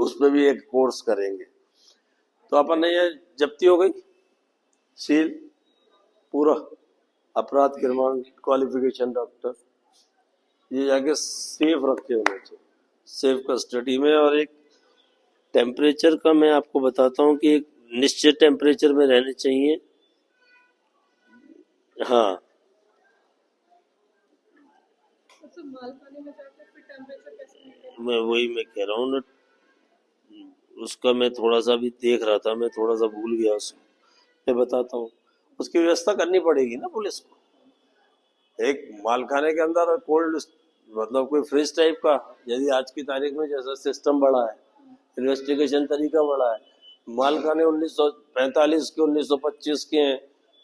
उस पर भी एक कोर्स करेंगे। तो अपन ने ये जब्ती हो गई, सील पूरा, अपराध क्रमांक, क्वालिफिकेशन डॉक्टर, ये जाके सेफ रखे होने चाहिए, सेफ कस्टडी में। और एक टेम्परेचर का मैं आपको बताता हूँ कि एक निश्चित टेम्परेचर में रहने चाहिए। हाँ, मैं कह रहा हूँ ना, उसका मैं थोड़ा सा भी देख रहा था, मैं थोड़ा सा भूल गया उसको, मैं बताता हूँ। उसकी व्यवस्था करनी पड़ेगी ना पुलिस को। एक मालखाने के अंदर कोल्ड, मतलब कोई फ्रिज टाइप का, यदि आज की तारीख में जैसा सिस्टम बढ़ा है, इन्वेस्टिगेशन तरीका बढ़ा है, मालखाने 1945 के 1925 के हैं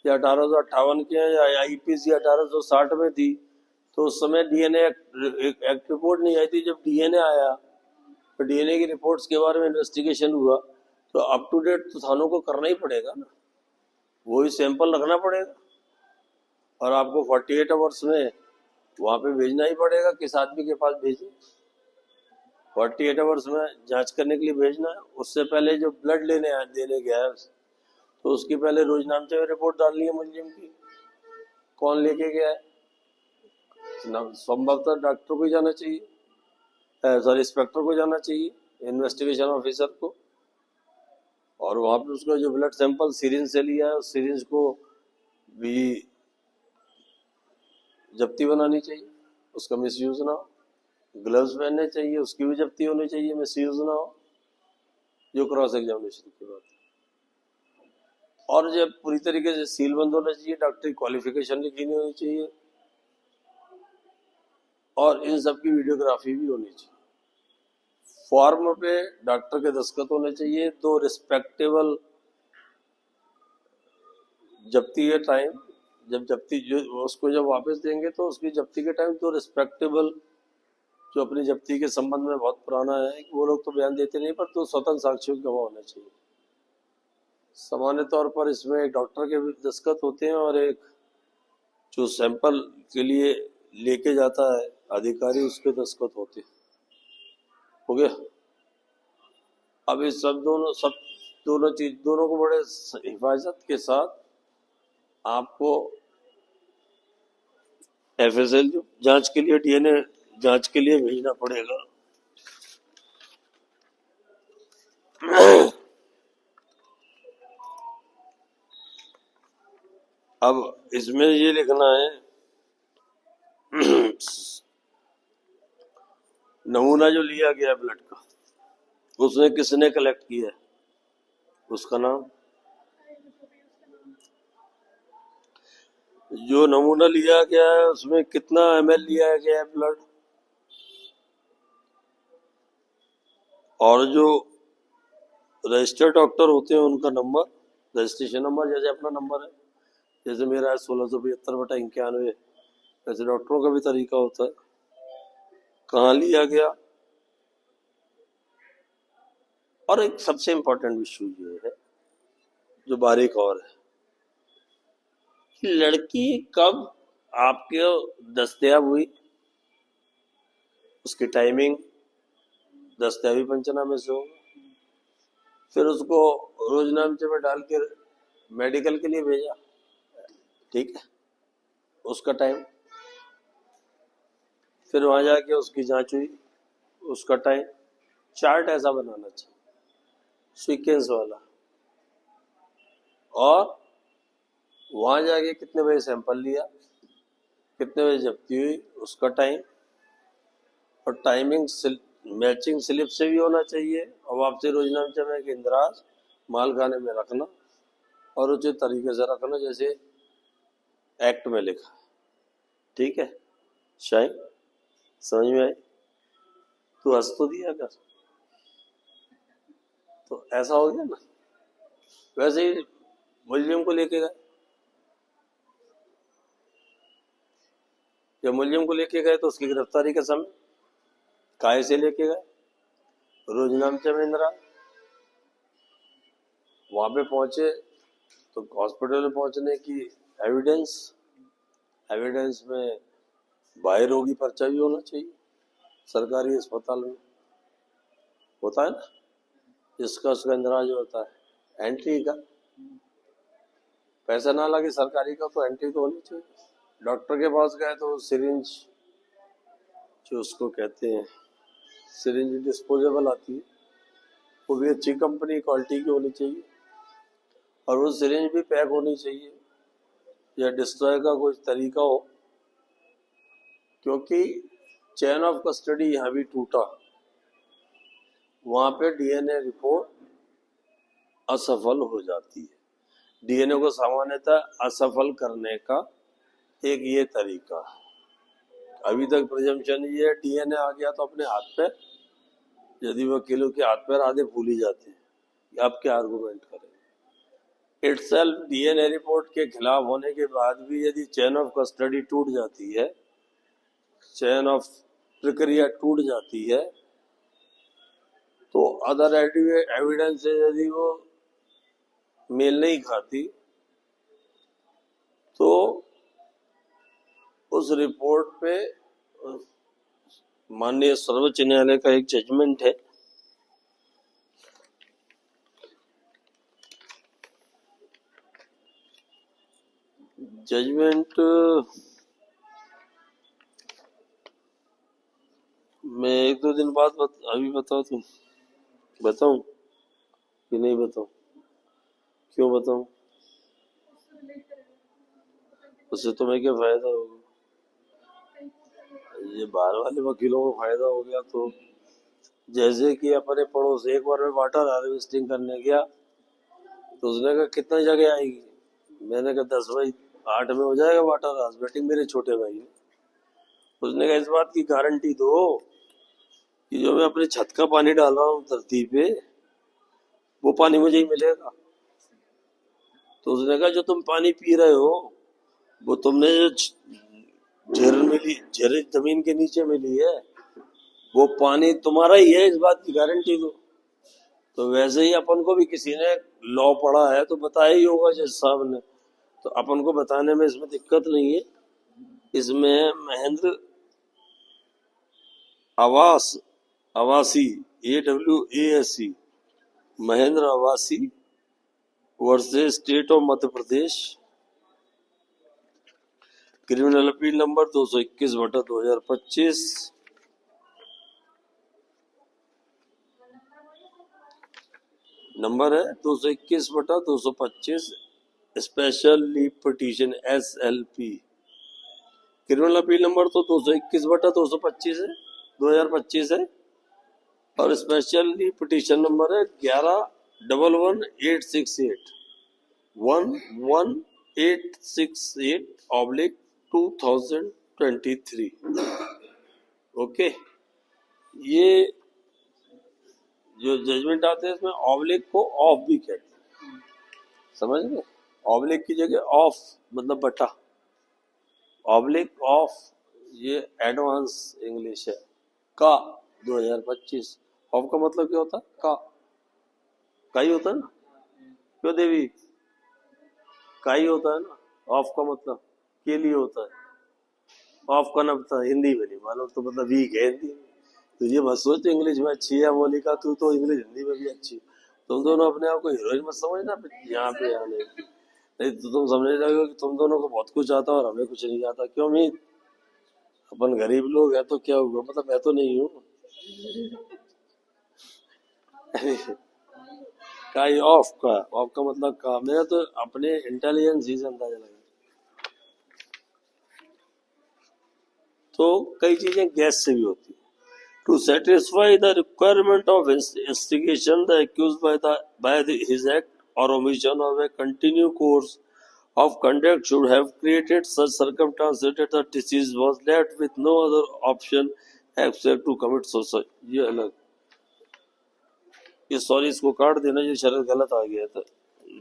या 1858 के हैं, या आईपीसी 1860 में थी, तो उस समय डीएनए एक्ट रिपोर्ट नहीं आई थी। जब डीएनए आया तो डीएनए की रिपोर्ट्स के बारे में इन्वेस्टिगेशन हुआ, तो अप टू डेट तो थानों को करना ही पड़ेगा ना, वही सैंपल रखना पड़ेगा, और आपको 48 आवर्स में वहां पे भेजना ही पड़ेगा। किस आदमी के पास भेजें, 48 आवर्स में जांच करने के लिए भेजना है। उससे पहले जो ब्लड देने गया है, तो उसकी पहले रोजनामचे में रिपोर्ट डालनी है मुलजिम की, कौन लेके गया है। संभवतः डॉक्टर को जाना चाहिए, सॉरी इंस्पेक्टर को जाना चाहिए, इन्वेस्टिगेशन ऑफिसर को, और वहां पे उसका जो ब्लड सैंपल सिरिंज से लिया है, उस सिरिंज को भी जब्ती बनानी चाहिए, उसका मिसयूज ना हो। ग्लव्स पहनने चाहिए, उसकी भी जब्ती होनी चाहिए, मिसयूज ना हो, जो क्रॉस एग्जामिनेशन की बात है। और जब पूरी तरीके से सील बंद होना चाहिए, डॉक्टरी क्वालिफिकेशन लिखी नहीं होनी चाहिए, और इन सब की वीडियोग्राफी भी होनी चाहिए। फॉर्म पे डॉक्टर के दस्तखत होने चाहिए। दो रिस्पेक्टेबल जब्ती के टाइम, जब जब्ती जो उसको जब वापस देंगे, तो उसकी जब्ती के टाइम तो रिस्पेक्टेबल, जो अपनी जब्ती के संबंध में बहुत पुराना है, वो लोग तो बयान देते नहीं, पर तो स्वतंत्र साक्ष्यों की गवाह होना चाहिए। सामान्य तौर पर इसमें एक डॉक्टर के भी दस्तखत होते हैं, और एक जो सैंपल के लिए लेके जाता है अधिकारी, उसके दस्तखत होते हैं। हो गया। अब इस सब दोनों चीज, दोनों को बड़े हिफाजत के साथ आपको एफएसएल जांच के लिए, डीएनए जांच के लिए भेजना पड़ेगा। अब इसमें ये लिखना है नमूना जो लिया गया ब्लड का, उसने किसने कलेक्ट किया है, उसका नाम, जो नमूना लिया गया है उसमें कितना एमएल लिया गया है ब्लड, और जो रजिस्टर्ड डॉक्टर होते हैं उनका नंबर, रजिस्ट्रेशन नंबर, जैसे अपना नंबर है, जैसे मेरा है 1675/91, वैसे डॉक्टरों का भी तरीका होता है। कहाँ लिया गया, और एक सबसे इम्पोर्टेंट इशू ये है, जो बारीक और है, कि लड़की कब आपके दस्तयाब हुई, उसकी टाइमिंग दस्तयाबी पंचनामे से होगा। फिर उसको रोजनामचे में डाल के मेडिकल के लिए भेजा, ठीक है, उसका टाइम, फिर वहां जाके उसकी जांच हुई, उसका टाइम। चार्ट ऐसा बनाना चाहिए, सीक्वेंस वाला, और वहां जाके कितने बजे सैंपल लिया, कितने बजे जब्ती हुई, उसका टाइम, और टाइमिंग मैचिंग स्लिप से भी होना चाहिए, और वापसी रोजनामचे में कि इंदराज मालखाने में रखना, और उचित तरीके से रखना जैसे एक्ट में लिखा है। ठीक है शाइन, समझ में आई? तू हंस तो दिया कर, तो ऐसा हो गया ना। वैसे ही मुलजिम को लेके गए, जब मुलजिम को लेके गए तो उसकी गिरफ्तारी का समय, काहे से लेके गए, रोजनामचे में इंदिरा, वहां पे पहुंचे तो हॉस्पिटल में पहुंचने की एविडेंस, एविडेंस में बाह्य रोगी पर्चा भी होना चाहिए, सरकारी अस्पताल में होता है ना, जिसका उसका इंदिराज होता है एंट्री का, पैसा ना लगे सरकारी का तो एंट्री तो होनी चाहिए। डॉक्टर के पास गए तो सिरिंज जो उसको कहते हैं सिरिंज डिस्पोजेबल आती है, वो भी अच्छी कंपनी क्वालिटी की होनी चाहिए और वो सिरिंज भी पैक होनी चाहिए या डिस्ट्रॉय का कोई तरीका हो, क्योंकि चेन ऑफ कस्टडी यहाँ भी टूटा, वहां पे डीएनए रिपोर्ट असफल हो जाती है। डीएनए को सामान्यतः असफल करने का एक ये तरीका है। अभी तक प्रिजम्पशन ये है डीएनए आ गया तो अपने हाथ पे, यदि वकीलों के हाथ पैर आधे भूल ही जाते हैं, आप क्या आर्गुमेंट करें। इटसेल्फ डीएनए रिपोर्ट के खिलाफ होने के बाद भी यदि चेन ऑफ कस्टडी टूट जाती है, चेन ऑफ प्रक्रिया टूट जाती है, तो अदर एविडेंस से यदि वो मेल नहीं खाती तो उस रिपोर्ट पे माननीय सर्वोच्च न्यायालय का एक जजमेंट है, जजमेंट मैं एक दो दिन बाद अभी बताओ, तुम बताऊं कि नहीं बताऊं, क्यों बताऊं, उससे तुम्हें क्या फायदा होगा। ये बाहर वाले वकीलों को फायदा हो गया तो, जैसे कि अपने पड़ोस एक बार में वाटर हार्वेस्टिंग करने गया तो उसने कहा कितना जगह आएगी, मैंने कहा 10 बाई 8 में हो जाएगा वाटर हार्वेस्टिंग, मेरे छोटे भाई ने। उसने कहा इस बात की गारंटी दो कि जो मैं अपने छत का पानी डाल रहा हूँ धरती पे वो पानी मुझे ही मिलेगा। तो उसने कहा जो तुम पानी पी रहे हो वो तुमने जो झील जमीन के नीचे मिली है वो पानी तुम्हारा ही है, इस बात की गारंटी दो। तो वैसे ही अपन को भी किसी ने लॉ पढ़ा है तो बताया ही होगा जज साहब ने, तो अपन को बताने में इसमें दिक्कत नहीं है। इसमें Mahendra Awasi AWASC Mahendra Awasi versus state of Madhya Pradesh, criminal appeal number 221/2025, number है 221/225, special leave petition SLP। Criminal appeal number तो 221/225 है, 2025 है, और स्पेशल लीव पिटीशन नंबर है 11-11868/2023। ओके, ये जो जजमेंट आते हैं इसमें ऑब्लिक को ऑफ भी कहते हैं, समझ गए। ऑब्लिक की जगह ऑफ मतलब बटा, ऑब्लिक ऑफ ये एडवांस इंग्लिश है का 2025। ऑफ का मतलब क्या होता है, का ही होता है ना, क्यों देवी, का ही होता है ना। ऑफ का मतलब के लिए होता है, ऑफ का ना पता हिंदी में नहीं मालूम तो मतलब वीक है हिंदी में। तो ये बस सोच इंग्लिश में अच्छी है मोनिका, तू तो इंग्लिश हिंदी में भी अच्छी, तुम दोनों अपने आप को हीरोइन मत समझना यहाँ पे आने की, नहीं तो तुम समझ जाओगे कि तुम दोनों को बहुत कुछ आता और हमें कुछ नहीं आता। क्यों मीत, अपन गरीब लोग हैं तो क्या हुआ, मतलब मैं तो नहीं हूँ। ऑफ का मतलब का, मेरा तो अपने इंटेलिजेंस ही से अंदाजा लगा। तो कई चीजें गैस से भी होती है। To satisfy the requirement of instigation, the accused by his act or omission of a continued course of conduct should have created such circumstances that the deceased was left with no other option except to commit suicide। ये अलग, ये sorry इसको काट देना, ये शरत गलत आ गया था,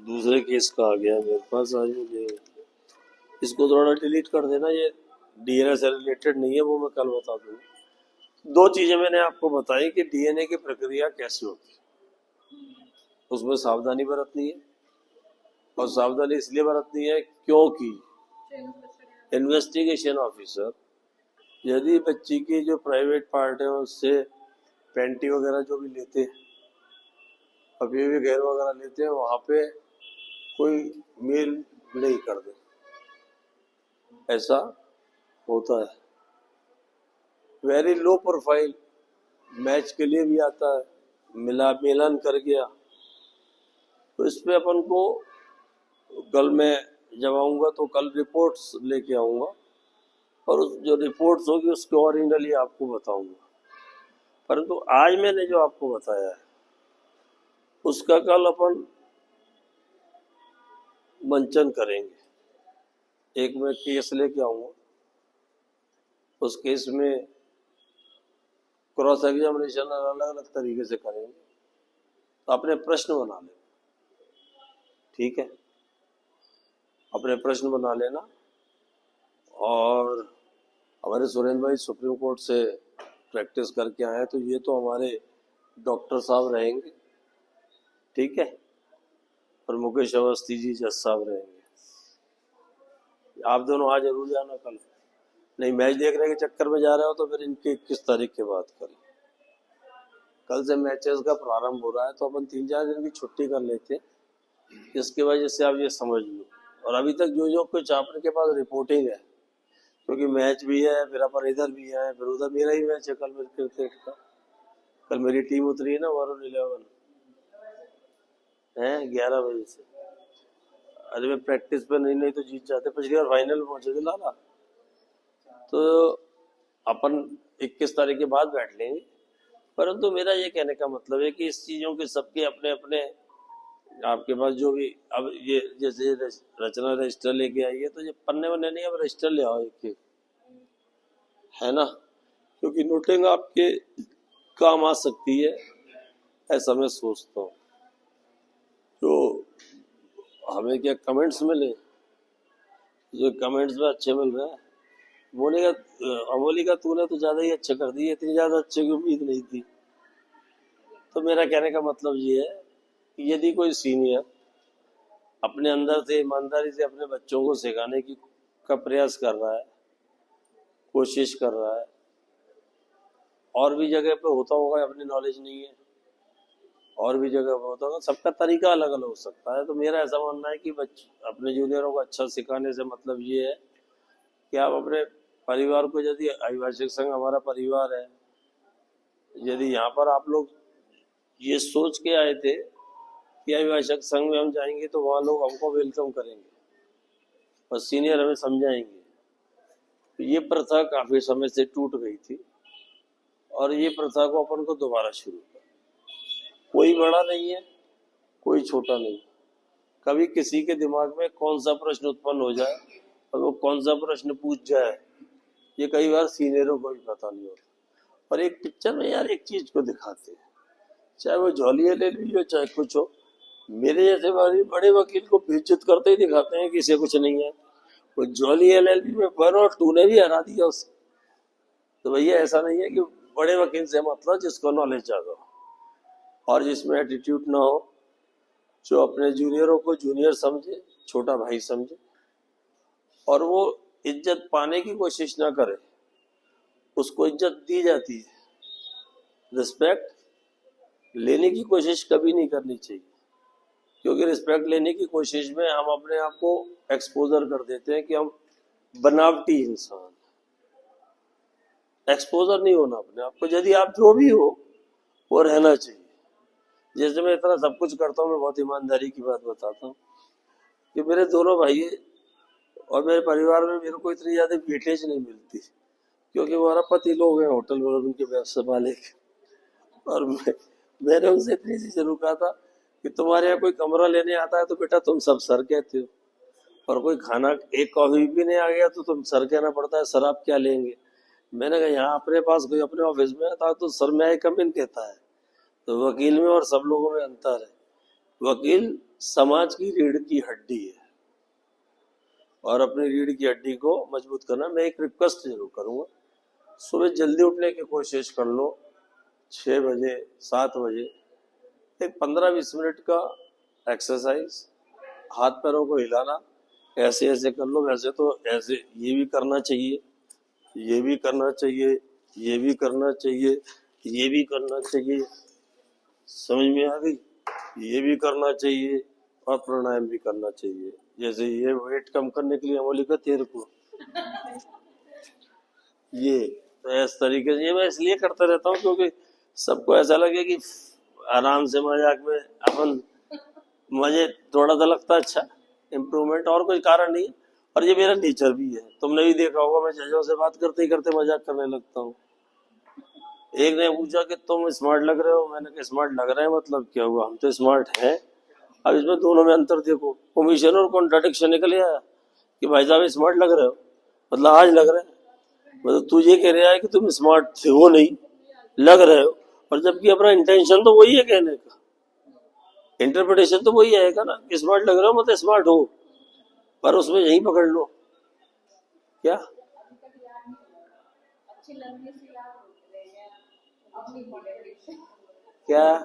दूसरे केस का आ गया मेरे पास आज, मुझे इसको थोड़ा डिलीट कर देना, ये डीएनए से रिलेटेड नहीं है, वो मैं कल बता दूंगा। दो चीजें मैंने आपको बताई कि डीएनए की प्रक्रिया कैसे होती है, उसमें सावधानी बरतनी है, और सावधानी इसलिए बरतनी है क्योंकि इन्वेस्टिगेशन ऑफिसर यदि बच्ची की जो प्राइवेट पार्ट है उससे पैंटी वगैरह जो भी लेते हैं अभी भी गैर वगैरह लेते हैं, वहां पे कोई मेल नहीं कर दे, ऐसा होता है। वेरी लो प्रोफाइल मैच के लिए भी आता है, मिलन कर गया, तो इस पे अपन को कल मैं जब आऊंगा तो कल रिपोर्ट्स लेके आऊंगा, और जो रिपोर्ट्स होगी उसके ओरिजिनली आपको बताऊंगा। परंतु आज मैंने जो आपको बताया है उसका कल अपन मंचन करेंगे। एक मैं केस लेके आऊंगा, उस केस में क्रॉस एग्जामिनेशन अलग अलग तरीके से करेंगे, तो अपने प्रश्न बना लेना, ठीक है, अपने प्रश्न बना लेना। और हमारे सुरेंद्र भाई सुप्रीम कोर्ट से प्रैक्टिस करके आए हैं, तो ये तो हमारे डॉक्टर साहब रहेंगे, ठीक है, और मुकेश अवस्थी जी जज साहब रहेंगे। आप दोनों आज जरूर जाना कल, नहीं मैच देखने के चक्कर में जा रहे हो तो फिर इनकी 21 तारीख की बात करें। कल से मैचेस का प्रारंभ हो रहा है, तो अपन 3-4 दिन की छुट्टी कर लेते हैं, जिसकी वजह से आप ये समझ लो। और अभी तक जो जो कुछ आपके पास रिपोर्टिंग है, क्योंकि मैच भी है, फिर अपन इधर भी है, फिर उधर मेरा ही मैच है कल मेरे क्रिकेट का, कल मेरी टीम उतरी है ना वरुण 11 है 11 बजे से। अरे मैं प्रैक्टिस पे नहीं तो जीत जाते, पिछली बार फाइनल में पहुंचे थे लाला। तो अपन 21 तारीख के बाद बैठ लेंगे। परंतु मेरा ये कहने का मतलब है कि इस चीजों के सबके अपने अपने आपके पास जो भी, अब ये जैसे रचना रजिस्टर लेके आई है, तो ये पन्ने वन्ने नहीं, अब रजिस्टर ले आओ एक, है ना, क्योंकि नोटिंग आपके काम आ सकती है, ऐसा मैं सोचता हूँ। तो हमें क्या कमेंट्स मिले, जो कमेंट्स में अच्छे मिल रहे हैं, अमोलिका तूने तो ज्यादा ही अच्छे कर दिए, इतनी ज्यादा अच्छे की उम्मीद नहीं थी। तो मेरा कहने का मतलब ये है कि यदि कोई सीनियर अपने अंदर से ईमानदारी से अपने बच्चों को सिखाने की का प्रयास कर रहा है, कोशिश कर रहा है, और भी जगह पे होता होगा, अपनी नॉलेज नहीं है, और भी जगह पे होता होगा, सबका तरीका अलग अलग हो सकता है। तो मेरा ऐसा मानना है कि अपने जूनियरों को अच्छा सिखाने से मतलब ये है कि आप अपने परिवार को, यदि अभिभाषक संघ हमारा परिवार है, यदि यहाँ पर आप लोग ये सोच के आए थे कि अभिभाषक संघ में हम जाएंगे तो वहाँ लोग हमको वेलकम करेंगे और सीनियर हमें समझाएंगे, तो ये प्रथा काफी समय से टूट गई थी, और ये प्रथा को अपन को दोबारा शुरू कर। कोई बड़ा नहीं है, कोई छोटा नहीं, कभी किसी के दिमाग में कौन सा प्रश्न उत्पन्न हो जाए और वो कौन सा प्रश्न पूछ जाए, ये कई बार सीनियरों को भी पता नहीं होता। और एक पिक्चर में यार एक चीज को दिखाते हैं, चाहे वो जॉली एलएलबी हो चाहे कुछ हो, मेरे जैसे बड़े वकील को बेइज्जत करते ही दिखाते हैं कि इसे कुछ नहीं है। वो जॉली एलएलबी में पर और तूने भी हरा दिया उसे। तो भैया ऐसा नहीं है कि बड़े वकील से मतलब जिसको नॉलेज ज्यादा हो और जिसमें एटीट्यूड ना हो, जो अपने जूनियरों को जूनियर समझे, छोटा भाई समझे, और वो इज्जत पाने की कोशिश ना करे, उसको इज्जत दी जाती है, रिस्पेक्ट लेने की कोशिश कभी नहीं करनी चाहिए, क्योंकि रिस्पेक्ट लेने की कोशिश में हम अपने आप को एक्सपोजर कर देते हैं कि हम बनावटी इंसान। एक्सपोजर नहीं होना अपने आप को, यदि आप जो भी हो वो रहना चाहिए। जैसे मैं इतना सब कुछ करता हूँ, मैं बहुत ईमानदारी की बात बताता हूँ कि मेरे दोनों भाई और मेरे परिवार में मेरे को इतनी ज्यादा वेटेज नहीं मिलती, क्योंकि हमारा पति लोग हैं होटल में, उनके व्यवसाय मालिक, और मैंने उनसे इतनी सी जरूर कहा था कि तुम्हारे यहाँ कोई कमरा लेने आता है तो बेटा तुम सब सर कहते हो, और कोई खाना एक कॉफी भी नहीं आ गया तो तुम सर कहना पड़ता है, सर आप क्या लेंगे। मैंने कहा यहाँ अपने पास कोई अपने ऑफिस में आता तो सर मैं कम इन कहता है। तो वकील में और सब लोगों में अंतर है। वकील समाज की रीढ़ की हड्डी है, और अपनी रीढ़ की हड्डी को मजबूत करना। मैं एक रिक्वेस्ट जरूर करूंगा, सुबह जल्दी उठने की कोशिश कर लो, 6 बजे 7 बजे, एक 15-20 मिनट का एक्सरसाइज, हाथ पैरों को हिलाना, ऐसे ऐसे कर लो। वैसे तो ऐसे ये भी करना चाहिए, ये भी करना चाहिए, ये भी करना चाहिए, ये भी करना चाहिए, समझ में आ गई। ये भी करना चाहिए और प्राणायाम भी करना चाहिए। जैसे ये वेट कम करने के लिए अमोलिका तेरे को ये तो इस तरीके से ये मैं इसलिए करता रहता हूँ क्योंकि सबको ऐसा लगे कि आराम से मजाक में अपन मुझे थोड़ा सा लगता है अच्छा इम्प्रूवमेंट, और कोई कारण नहीं है। और ये मेरा नेचर भी है, तुमने भी देखा होगा मैं जजों से बात करते ही करते मजाक करने लगता हूँ। एक ने पूछा कि तुम स्मार्ट लग रहे हो, मैंने कहा स्मार्ट लग रहे हैं मतलब क्या हुआ, हम तो स्मार्ट हैं। अब इसमें दोनों में अंतर देखो, ओमिशन और कॉन्ट्राडिक्शन निकल आया कि भाई साहब स्मार्ट लग रहे हो मतलब आज लग रहे हैं, मतलब तू ये कह रहा है कि तुम स्मार्ट थे हो नहीं, लग रहे हो, और जबकि अपना इंटेंशन तो वही है कहने का, इंटरप्रिटेशन तो वही आएगा ना, स्मार्ट लग रहे हो मतलब स्मार्ट हो, पर उसमें यही पकड़ लो क्या क्या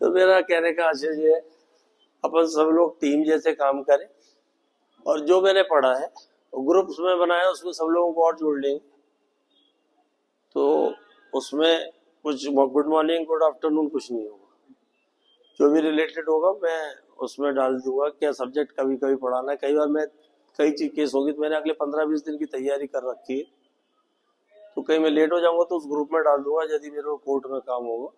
तो मेरा कहने का आशय ये है अपन सब लोग टीम जैसे काम करें, और जो मैंने पढ़ा है ग्रुप्स में बनाया उसमें सब लोगों को और जोड़ लेंगे, तो उसमें कुछ गुड मॉर्निंग गुड आफ्टरनून कुछ नहीं होगा, जो भी रिलेटेड होगा मैं उसमें डाल दूंगा। क्या सब्जेक्ट कभी कभी पढ़ाना है, कई बार मैं कई चीज केस होगी तो मैंने अगले 15-20 दिन की तैयारी कर रखी है, तो कहीं मैं लेट हो जाऊंगा तो उस ग्रुप में डाल दूंगा यदि मेरे को कोर्ट में काम होगा।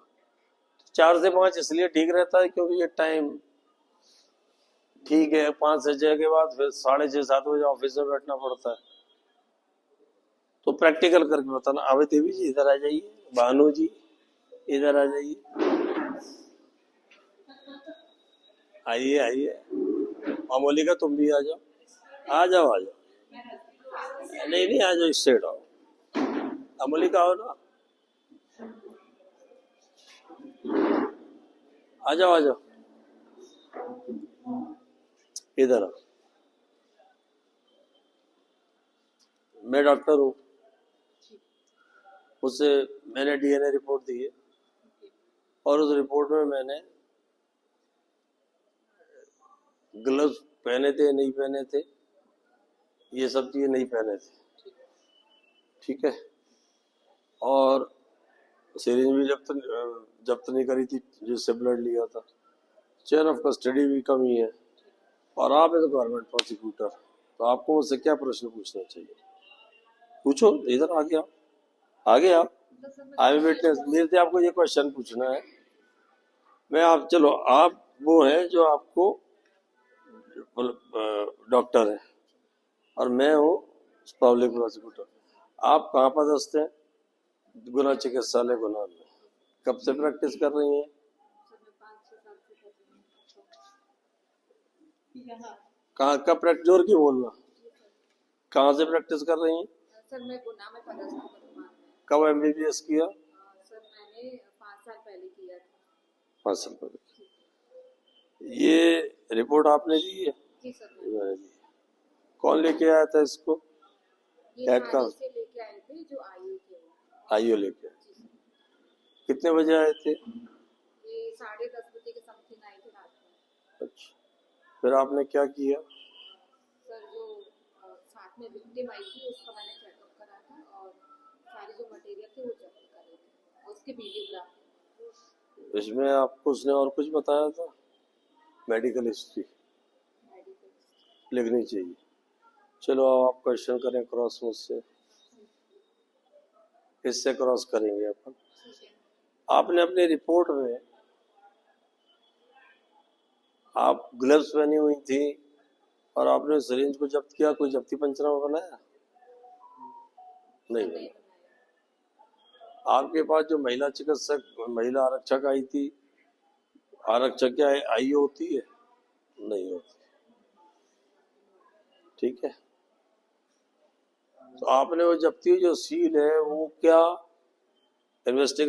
4 से 5 इसलिए ठीक रहता है क्योंकि ये टाइम ठीक है, 5 से 6 के बाद फिर 6:30-7 बजे ऑफिस में बैठना पड़ता है, तो प्रैक्टिकल करके बताना। आवे देवी जी इधर आ जाइए, भानु जी इधर आ जाइए, आइए आइए, मामूली का तुम भी आ जाओ, आ जाओ आ जाओ, नहीं नहीं आ जाओ, इस साइड आओ, अमोली का आओ ना, आ जाओ आ जाओ, इधर आओ। मैं डॉक्टर हूँ, उससे मैंने डीएनए रिपोर्ट दी है, और उस रिपोर्ट में मैंने ग्लव्स पहने थे नहीं पहने थे, ये सब चीजें नहीं पहने थे, ठीक है, और सीरीज भी जब्त नहीं करी थी जिससे ब्लड लिया था, चेन ऑफ कस्टडी भी कमी है, और आप एज गवर्नमेंट प्रोसिक्यूटर, तो आपको मुझसे क्या प्रश्न पूछना चाहिए, पूछो, इधर आगे आओ, आगे आओ, आई एम विटनेस, मेरे से आपको ये क्वेश्चन पूछना है। मैं आप चलो आप वो हैं जो आपको डॉक्टर है और मैं हूँ पब्लिक प्रोसिक्यूटर, आप कहाँ पदस्थ हैं, गुना चिकित्सालय गुना में, कब से प्रैक्टिस कर रही हैं, कहाँ का प्रैक्टिस, जोर की बोलना, कहाँ से प्रैक्टिस कर रही हैं, सर मैं गुना में पदस्थ हूँ। कब एमबीबीएस किया, सर मैंने 5 साल पहले किया था। 5 साल पहले। ये रिपोर्ट आपने दी है? जी सर। कौन लेके आया था इसको, ये थाने से लेके आए थे जो आईओ थे, आईओ लेके आए, कितने बजे आए थे, ये 10:30 बजे के समथिंग आए थे रात में। अच्छा, फिर आपने क्या किया, सर जो साथ में विक्टिम आई थी उसका मैंने चेकअप करा था, और सारे जो मटेरियल थे वो जब्त करे थे, और उसके वीडियोग्राफ। इसमें आपको उसने और कुछ बताया था, मेडिकल हिस्ट्री लिखनी चाहिए। चलो आप क्वेश्चन करें क्रॉस मुझसे, इससे क्रॉस करेंगे अपन। आपने अपनी रिपोर्ट में आप ग्लव्स पहनी हुई थी और आपने सिरिंज को जब्त किया, कोई जब्ती पंचनामा बनाया नहीं बनाया? आपके पास जो महिला चिकित्सक महिला आरक्षक आई थी, आरक्षक क्या आई होती है, नहीं होती, ठीक है, तो आपने वो जब्ती जो सील है वो क्या इन्वेस्टिगेशन